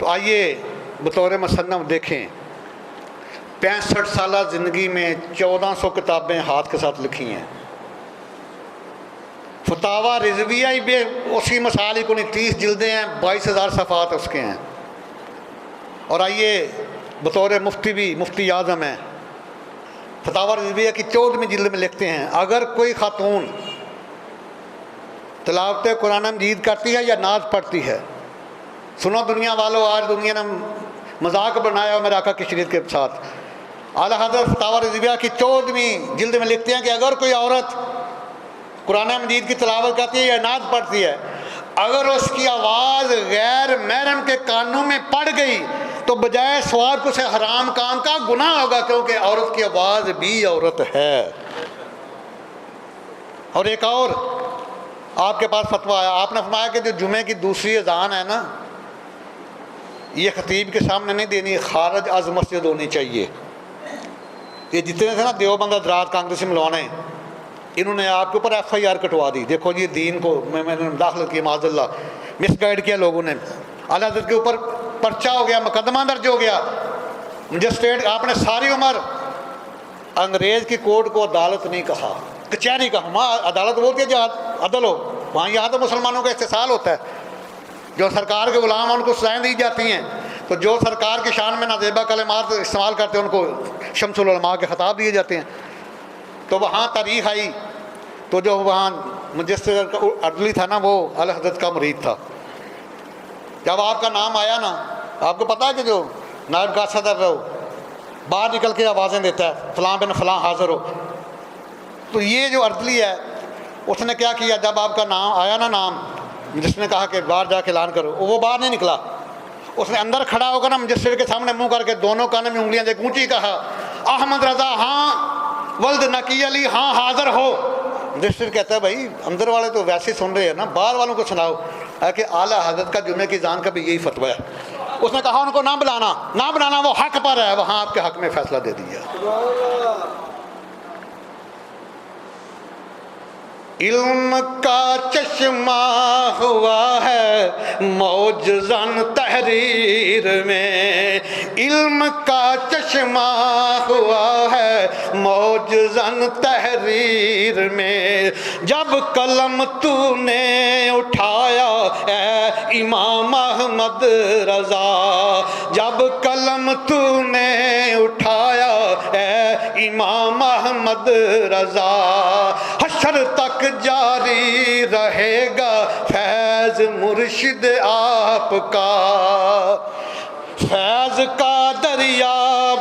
तो आइए बतौर मसन्नफ़ देखें, 65 साल ज़िंदगी में 1400 किताबें हाथ के साथ लिखी हैं। फतावा रिजविया ही बे उसकी मसाल ही को नहीं, 30 जिल्दें हैं, 22,000 सफ़ात उसके हैं। और आइए बतौर मुफ्ती भी मुफ्ती आज़म हैं, फतावा रिजविया की 14वीं जिल्द में लिखते हैं, अगर कोई खातून तिलावत कुरान मजीद करती है या नाज पढ़ती है, सुनो दुनिया वालों, आज दुनिया ने मजाक बनाया मेरे आका की शरीयत के साथ। आला हज़रत फतावा रिजविया की 14वीं जिल्द में लिखते हैं कि अगर कोई औरत कुरान मजीद की तिलावत करती है या नाज पढ़ती है, अगर उसकी आवाज़ गैर महरम के कानों में पड़ गई तो बजाय सवाब को उसे हराम काम का गुनाह होगा, क्योंकि औरत की आवाज़ भी औरत है। और एक और आपके पास फतवा आया, आपने फरमाया कि जो जुमे की दूसरी अजान है ना, ये खतीब के सामने नहीं देनी, खारज अज मस्जिद होनी चाहिए। ये जितने थे ना देवबंद हज़रात कांग्रेसी मिलवाने, इन्होंने आपके ऊपर FIR कटवा दी। देखो जी, दीन को मैंने दाखिल किया, माज़ल्ला मिसगाइड किया लोगों ने, आला हज़रत के ऊपर पर्चा हो गया, मुकदमा दर्ज हो गया। मजिस्ट्रेट आपने सारी उम्र अंग्रेज़ की कोर्ट को अदालत नहीं कहा, कचहरी कहा। वहाँ अदालत बोलती है जहाँ अदल हो, वहाँ यहाँ तो मुसलमानों का इस्तेसाल होता है। जो सरकार के गुलाम हैं उनको सजाएँ दी जाती हैं, तो जो सरकार की शान में नाजेबा कलिमात इस्तेमाल करते हैं उनको शम्सुल उलमा के खिताब दिए जाते हैं। तो वहाँ तारीख आई, तो जो वहाँ मजिस्ट्रेट अदली था ना, वो आला हज़रत का मुरीद था। जब आपका नाम आया ना, आपको पता है कि जो नायब का सदर है वो बाहर निकल के आवाज़ें देता है, फ़लाँ बिन फ़लाँ हाज़िर हो। तो ये जो अर्दली है उसने क्या किया, जब आपका नाम आया ना, नाम जिसने कहा कि बाहर जाके ऐलान करो, वो बाहर नहीं निकला। उसने अंदर खड़ा होकर ना मजिस्ट्रेट के सामने मुंह करके दोनों कानों में उंगलियां देख ऊँची कहा, अहमद रज़ा हाँ, वल्द नकी अली हाँ हाज़िर हो। मजिस्ट्रेट कहता है भाई अंदर वाले तो वैसे सुन रहे हैं ना, बाहर वालों को सुनाओ कि आला हज़रत का जुमे की जान का भी यही फतवा है। उसने कहा उनको ना बुलाना, वो हक पर है, वहाँ आपके हक में फैसला दे दिया। इल्म का चश्मा हुआ है मौजज़न तहरीर में, इल्म का चश्मा हुआ है मौजज़न तहरीर में, जब कलम तूने उठाया ए इमाम अहमद रज़ा, जब कलम तूने उठाया ए इमाम अहमद रज़ा, हशर तक जारी रहेगा फैज़ मुर्शिद आपका, फैज़ का दरिया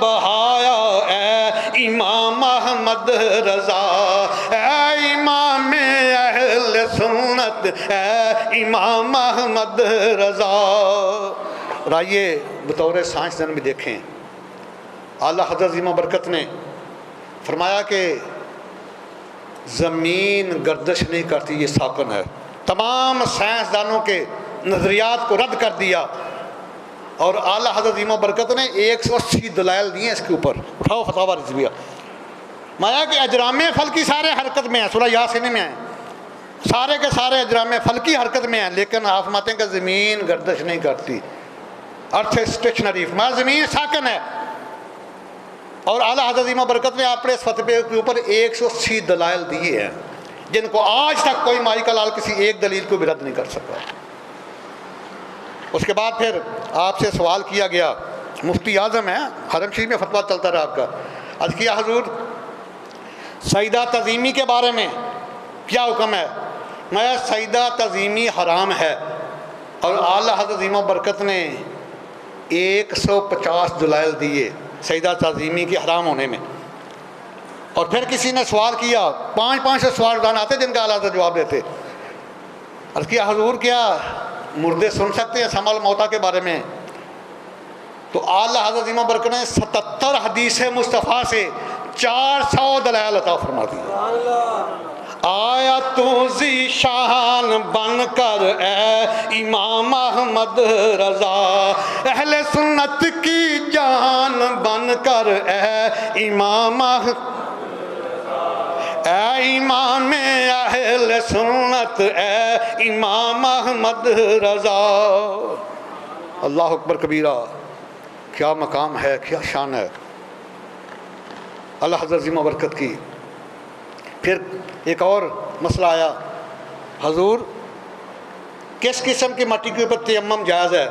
बहाया ए इमाम अहमद रज़ा, ए इमाम अहले सुन्नत ए इमाम अहमद रज़ा। और आइए बतौर साइंसदान भी देखें, आला हज़रत ज़ीमा बरकत ने फरमाया कि ज़मीन गर्दिश नहीं करती, ये साकन है। तमाम साइंसदानों के नज़रियात को रद्द कर दिया और आला हज़रत ज़ीमा बरकत ने 180 दलाइल दिए इसके ऊपर। उठाओ फतावा रिज़विया, माया कि अजराम फल्की सारे हरकत में हैं, सूरह यासीन में हैं, सारे के सारे अजराम फल्की हरकत में हैं, लेकिन आप फरमाते हैं कि ज़मीन गर्दिश नहीं करती, अर्थ स्टेशनरी, हमारा ज़मीन साकन है। और आला हज़रत ज़ीमा बरकत ने अपने इस फतवे के ऊपर 180 दलाइल दिए हैं, जिनको आज तक कोई माई का लाल किसी एक दलील को भी रद्द नहीं कर सका। उसके बाद फिर आपसे सवाल किया गया, मुफ्ती आज़म है, हरम शरीफ में फतवा चलता रहा आपका, अर्ज़ किया हुज़ूर सईदा तज़ीमी के बारे में क्या हुक्म है? मैं सईदा तज़ीमी हराम है, और आला हज़रत ज़ीमा बरकत ने 150 दलाइल दिए सईदा तज़ीमी के हराम होने में। और फिर किसी ने सवाल किया, 5-5 सवाल आते जिनका आला हज़रत जवाब देते। अर्ज़ किया हुज़ूर क्या मुर्दे सुन सकते हैं समल मौता के बारे में? तो आला हज़रत ज़ीमा बरकत ने 77 हदीस मुस्तफ़ा से 400 दलाइल अता फरमा दी। आया तू ज़ीशान बन कर ए इमाम अहमद रज़ा, अहले सुन्नत की जान बन कर ए इमाम इमाम अहले सुन्नत ए इमाम अहमद रज़ा। अल्लाह अकबर कबीरा, क्या मकाम है, क्या शान है अल्लाह हज़रत ज़िम्मा बरकत की। फिर एक और मसला आया, हजूर किस किस्म की मट्टी के ऊपर तयम्मुम जायज़ है?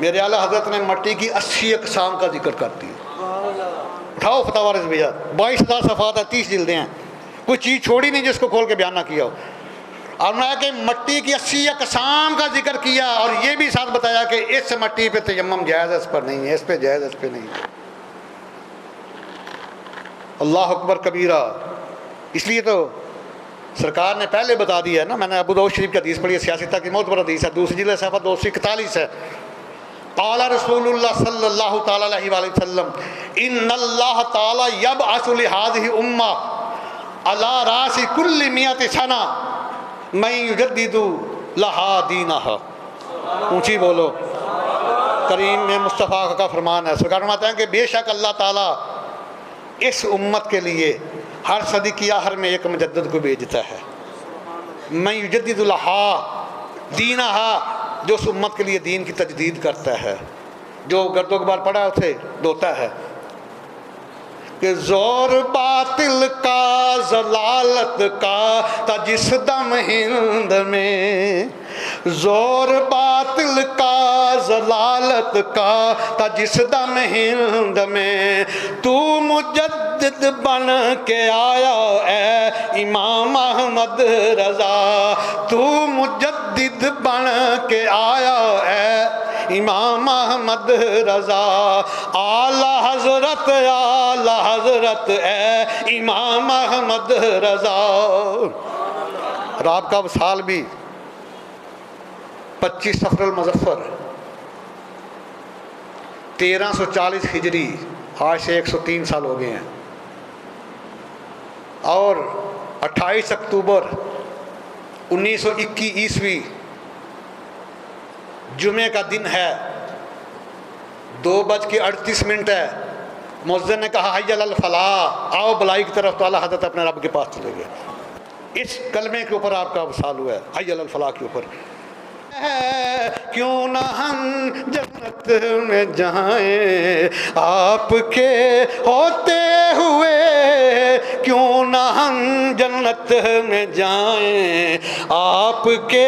मेरे आला हज़रत ने मट्टी की 80 अक़साम का जिक्र कर दिया। उठाओ फतवा रिज़विया, 22,000 सफ़ात है, 30 जिल्दें हैं, कोई चीज़ छोड़ी नहीं जिसको खोल के बयान ना किया हो। और मैं कि मट्टी की 80 अक़साम का जिक्र किया और ये भी साथ बताया कि इस मट्टी पे तयम्मुम जायज़ है, इस पर नहीं है, इस पर जायज़ है, इस पर नहीं है। अल्लाह अकबर कबीरा। इसलिए तो सरकार ने पहले बता दिया है ना, मैंने अबू दाऊद शरीफ की हदीस पढ़ी है, सियासत की बहुत बड़ा हदीस है, दूसरी जिले सफ़ा 241 है। क़ाला रसूलुल्लाह सल्लल्लाहु तआला अलैहि वसल्लम इन्नल्लाह तआला यबअसु लिहाज़िहि उम्मा अला रासी कुल्ली मियति सना मैं युजद्दिदु लहा दीनहा। ऊँची बोलो, करीम में मुस्तफ़ा का फरमान है। सरकार फरमाते हैं कि बेशक अल्लाह ताला इस उम्मत के लिए हर सदी की आखिर में एक मुजद्दिद को भेजता है। मैं युजद्दिदु लहा दीनहा, जो उस उम्मत के लिए दीन की तजदीद करता है, जो गर्दो गुबार पड़ा उसे धोता है। कि जोर बातिल का जलालत का था जिस दम हिंद में, जोर बातिल का जलालत का था जिस दम हिंद में, तू मुजद्दिद बन के आया ए इमाम अहमद रजा, तू मुजद्दिद बन के आया ए इमाम अहमद रजा, आला हजरत ए इमाम अहमद रजा। और आपका वसाल भी 25 सफरुल मुज़फ़्फ़र 1340 हिजरी, आज से 103 साल हो गए हैं। और 28 अक्टूबर 1921 ईस्वी जुमे का दिन है, 2:38 है। मुअज्जिन ने कहा हय्या अल फलाह, आओ भलाई की तरफ। तो आला हज़रत अपने रब के पास चले गए। इस कलमे के ऊपर आपका वसाल हुआ है, हय्या अल फलाह के ऊपर। क्यों ना हम जन्नत में जाएं आपके होते हुए, क्यों ना हम जन्नत में जाएं आपके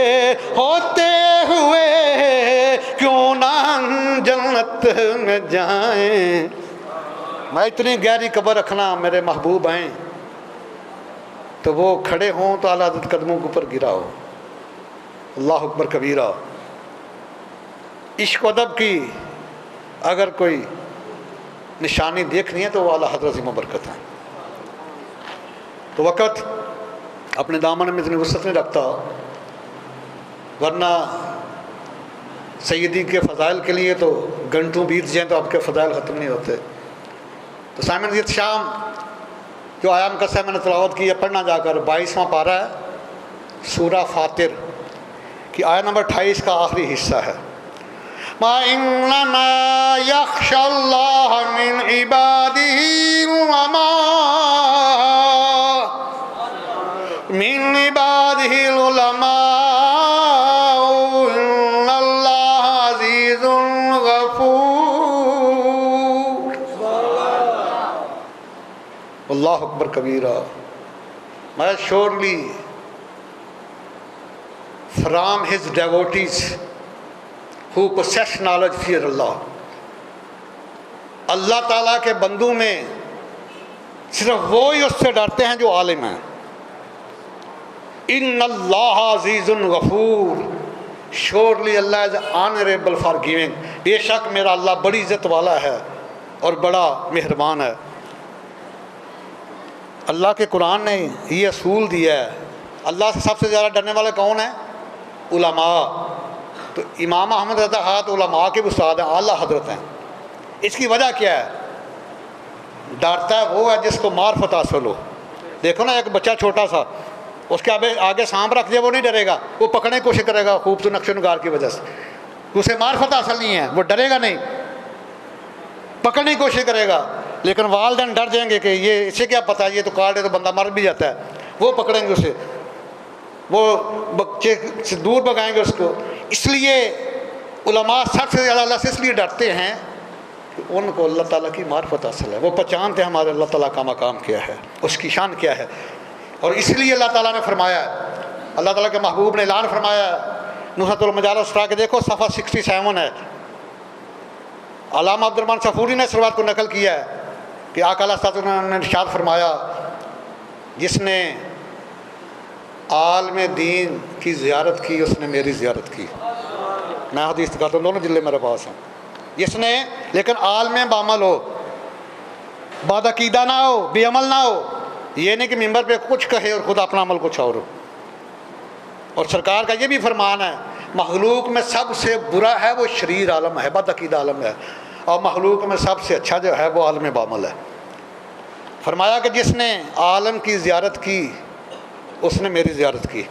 होते हुए, क्यों ना हम जन्नत में जाएं। मैं इतनी गहरी कब्र रखना, मेरे महबूब हैं तो वो खड़े हों तो आला हज़रत कदमों के ऊपर गिरा हो। अल्लाह अकबर कबीरा। इश्क अदब की अगर कोई निशानी देखनी है तो वो आला हज़रत ज़िम्मा बरकत है। तो वक़्त अपने दामन में इतनी वसअत नहीं रखता, वरना सैयदी के फ़ज़ाइल के लिए तो घंटों बीत जाएँ तो आपके फ़ज़ाइल ख़त्म नहीं होते। तो सामने ये शाम जो आयाम का मैंने तिलावत की है, पढ़ना जाकर 22वां पारा है सूरा फातिर कि आया नंबर 28 का आखिरी हिस्सा है। मा इन्नमा यख्शल्लाह मिन इबादिही उलमा, मिन इबादिही उलमा, इन्नल्लाह अज़ीज़ुन गफूर। अल्लाह अकबर कबीरा। मैं surely from his devotees who possess knowledge fear Allah, अल्लाह ताला के बंदू में सिर्फ वो ही उससे डरते हैं जो आलिम हैं। इन्नल्लाह अज़ीज़ुन गफूर, surely Allah is honourable forgiving, बेशक मेरा अल्लाह बड़ी इज़्ज़त वाला है और बड़ा मेहरबान है। अल्लाह के कुरान ने ये असूल दिया है, अल्लाह से सबसे ज़्यादा डरने वाले कौन है? उलमा। तो इमाम अहमद रज़ा हाथ उलमा के उस्ताद हैं, आला हज़रत हैं। इसकी वजह क्या है? डरता है वो है जिसको मार्फत हासिल हो। देखो ना, एक बच्चा छोटा सा, उसके आगे सांप रख दिया वो नहीं डरेगा, वो पकड़ने की कोशिश करेगा खूबसूरत नक्श नगार की वजह से। उसे मार्फत हासिल नहीं है, वो डरेगा नहीं, पकड़ने की कोशिश करेगा। लेकिन वालिदैन डर जाएंगे कि ये इसे क्या पता है, ये तो काटे तो बंदा मर भी जाता है, वो पकड़ेंगे उसे, वो बच्चे से दूर भगाएंगे उसको। इसलिए उलमा सबसे ज़्यादा अल्लाह से इसलिए डरते हैं कि उनको अल्लाह ताला की मार्फत हासिल है, वो पहचानते हैं हमारे अल्लाह ताला का मकाम क्या है, उसकी शान क्या है। और इसलिए अल्लाह ताला ने फरमाया, अल्लाह ताला के महबूब ने ऐलान फरमाया नुसरतुल मजालिस उठा के देखो, सफ़ा 67 है। अल्लामा अब्दुर्रहमान सफूरी ने इस रिवायत को नकल किया है कि आका अलैहिस्सलाम ने इरशाद फरमाया, जिसने आलम दीन की ज़ियारत की उसने मेरी ज़ियारत की। मैं हदीस दिखाता हूँ, दोनों जिले मेरे पास हैं। जिसने, लेकिन आलम बामल हो, बादअकीदा ना हो, बेअमल ना हो, ये नहीं कि मिंबर पे कुछ कहे और खुद अपना अमल कुछ और हो। और सरकार का ये भी फरमान है, मखलूक में सबसे बुरा है वो शरीर आलम है, बदअकीदा आलम है, और मखलूक में सबसे अच्छा जो है वो आलम बामल है। फरमाया कि जिसने आलम की ज़ियारत की उसने मेरी ज़ियारत की,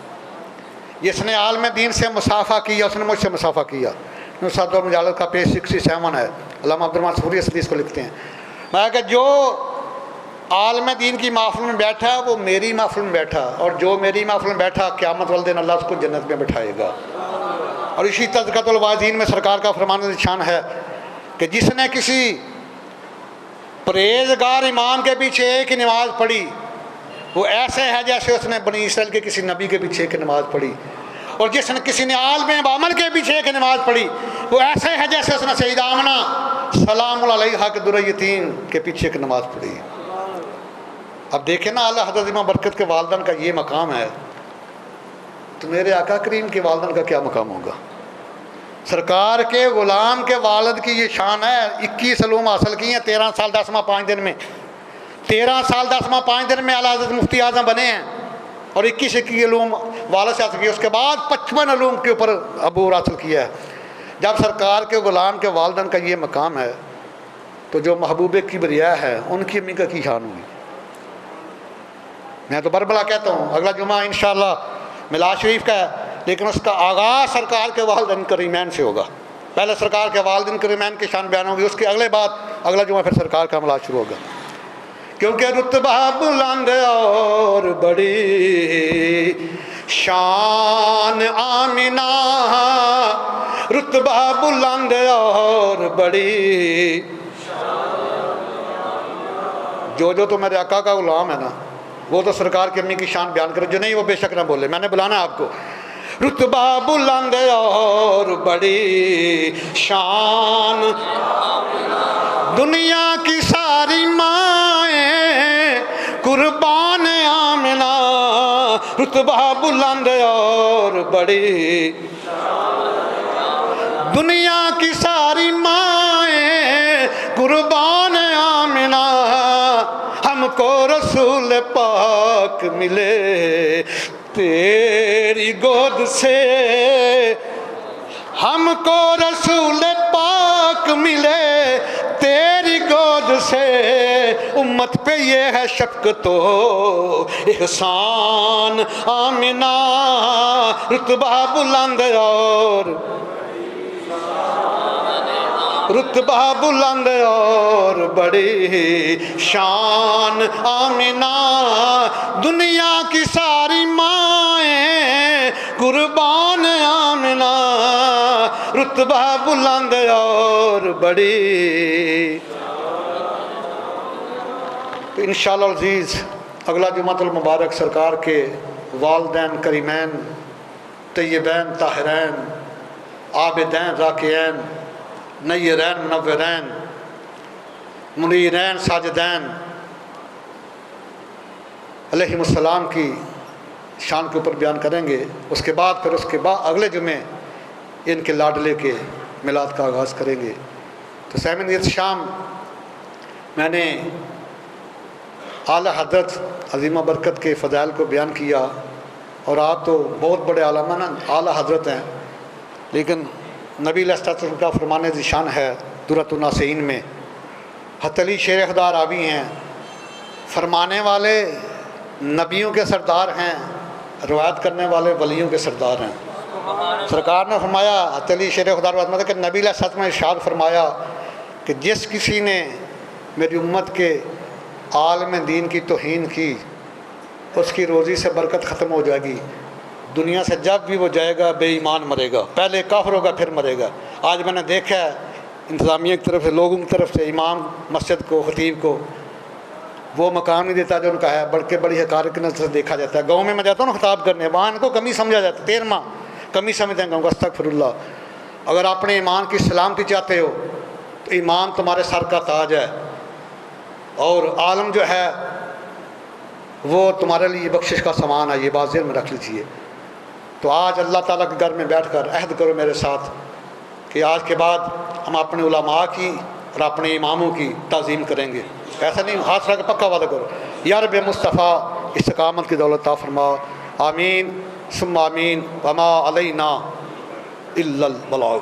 जिसने आलम दीन से मुसाफ़ा किया उसने मुझसे मुसाफ़ा किया। नुसरतुल मजालिस का पेज 67 है। अल्लामा अब्दुर्रहमान सफूरी इस हदीस को लिखते हैं। मैं कि जो आलम दीन की महफ़िल में बैठा वो मेरी महफ़िल में बैठा, और जो मेरी महफ़िल में बैठा क़यामत वाले दिन अल्लाह उसको जन्नत में बैठाएगा। और इसी तज़किरतुल वाज़ीन में सरकार का फरमान निशान है कि जिसने किसी परहेज़गार इमाम के पीछे एक ही नमाज़ पढ़ी वो ऐसे है जैसे उसने बनी इसराइल के किसी नबी के पीछे एक नमाज़ पढ़ी। और जिसने किसी ने आलम बामल के पीछे एक नमाज़ पढ़ी वो ऐसे है जैसे उसने सईदा आमना सलामुल अलैहा के दुर यतीम के पीछे एक नमाज़ पढ़ी। अब देखें ना, आला हज़रत इमाम बरकत के वालिदैन का ये मकाम है, तो मेरे आका करीम के वालिदैन का क्या मकाम होगा। सरकार के ग़ुलाम के वालिद की ये शान है। 21 उलूम हासिल किए हैं 13 साल 10 माह 5 दिन में। 13 साल 10 माह 5 दिन में आला हज़रत मुफ्ती आज़म बने हैं और 21 उलूम वालिद से हासिल किए। उसके बाद 55 उलूम के ऊपर अबूर हासिल किया है। जब सरकार के ग़ुलाम के वालिदैन का ये मकाम है तो जो महबूब किबरिया है उनकी अम्मी का की शान होगी। मैं तो बरबला कहता हूँ, अगला जुमा इंशाअल्लाह मिलाद शरीफ का है, लेकिन उसका आगाज़ सरकार के वालिदैन करीमैन से होगा। पहले सरकार के वालिदैन करीमैन की शान बयान होगी, उसके अगले बाद अगला जुमा फिर सरकार का मिलाद शुरू होगा। क्योंकि रुतबा बुलंद और बड़ी शान आमिना, रुतबा बुलंद और बड़ी। जो तो मेरे आका का गुलाम है ना, वो तो सरकार की अम्मी की शान बयान करे, जो नहीं वो बेशक ना बोले, मैंने बुलाना आपको। रुतबा बुलंद और बड़ी शान, दुनिया की सारी माएँ कुर्बान आमिना, रुतबा बुलंद और बड़ी। दुनिया की सारी माएँ कुर्बान आमिना, हमको रसूल पाक मिले तेरी गोद से, हमको रसूल पाक मिले तेरी गोद से। उम्मत पे ये है शफ़क़त एहसान आमिना, रुतबा बुलंद और रुतबा बुलंद और बड़ी शान आमिना, दुनिया की सारी माएँ कुर्बान आमिना, रुतबा बुलंद और बड़ी। तो इंशाअल्लाह अज़ीज़ अगला जुमातुल मुबारक सरकार के वालिदैन करीमैन तय्यबैन ताहिरैन आबिदैन राकियैन नय्यरैन मुनव्विरैन मुनीरैन साजिदैन अलैहिमुस्सलाम की शान के ऊपर बयान करेंगे। उसके बाद फिर उसके बाद अगले जुमे इनके लाडले के मिलाद का आगाज़ करेंगे। तो सामिन इस शाम मैंने आला हज़रत अज़ीमा बरकत के फ़ज़ाइल को बयान किया, और आप तो बहुत बड़े आलमा ना आला हज़रत हैं, लेकिन नबी अलैहिस्सलाम का फरमान ज़िशान है दुर्रतुन नासिहीन में, हज़रत अली शेर खुदा रावी हैं, फरमाने वाले नबियों के सरदार हैं, रवायत करने वाले वलियों के सरदार हैं। सरकार ने फरमाया, हज़रत अली शेर खुदा रावी कि नबी अलैहिस्सलाम ने इरशाद फरमाया कि जिस किसी ने मेरी उम्मत के आलम दीन की तौहीन की उसकी रोज़ी से बरकत ख़त्म हो जाएगी, दुनिया से जब भी वो जाएगा बेईमान मरेगा, पहले काफिर होगा फिर मरेगा। आज मैंने देखा है इंतज़ामिया की तरफ से, लोगों की तरफ से इमाम मस्जिद को, ख़तीब को वो मकाम नहीं देता जो उनका है, बल्कि बड़ी हकार की नज़र से देखा जाता है। गाँव में मैं जाता हूँ ना खिताब करने, वहाँ इनको कमी समझा जाता है, 13वां कमी समझते हैं। कहूँगा अस्तगफिरुल्लाह। अगर अपने ईमान की सलामती चाहते हो तो ईमान तुम्हारे सर का ताज है, और आलम जो है वो तुम्हारे लिए बख्शिश का सामान है, ये बात ज़हन में रख लीजिए। तो आज अल्लाह ताला के घर में बैठकर अहद करो मेरे साथ कि आज के बाद हम अपने उलमा की और अपने इमामों की ताज़ीम करेंगे। ऐसा नहीं, हाथ रख पक्का वादा करो। या रब मुस्तफ़ा इस्तकामत की दौलत अता फरमा। आमीन सुम्मा आमीन। वमा अलैना इल्लल बलाग।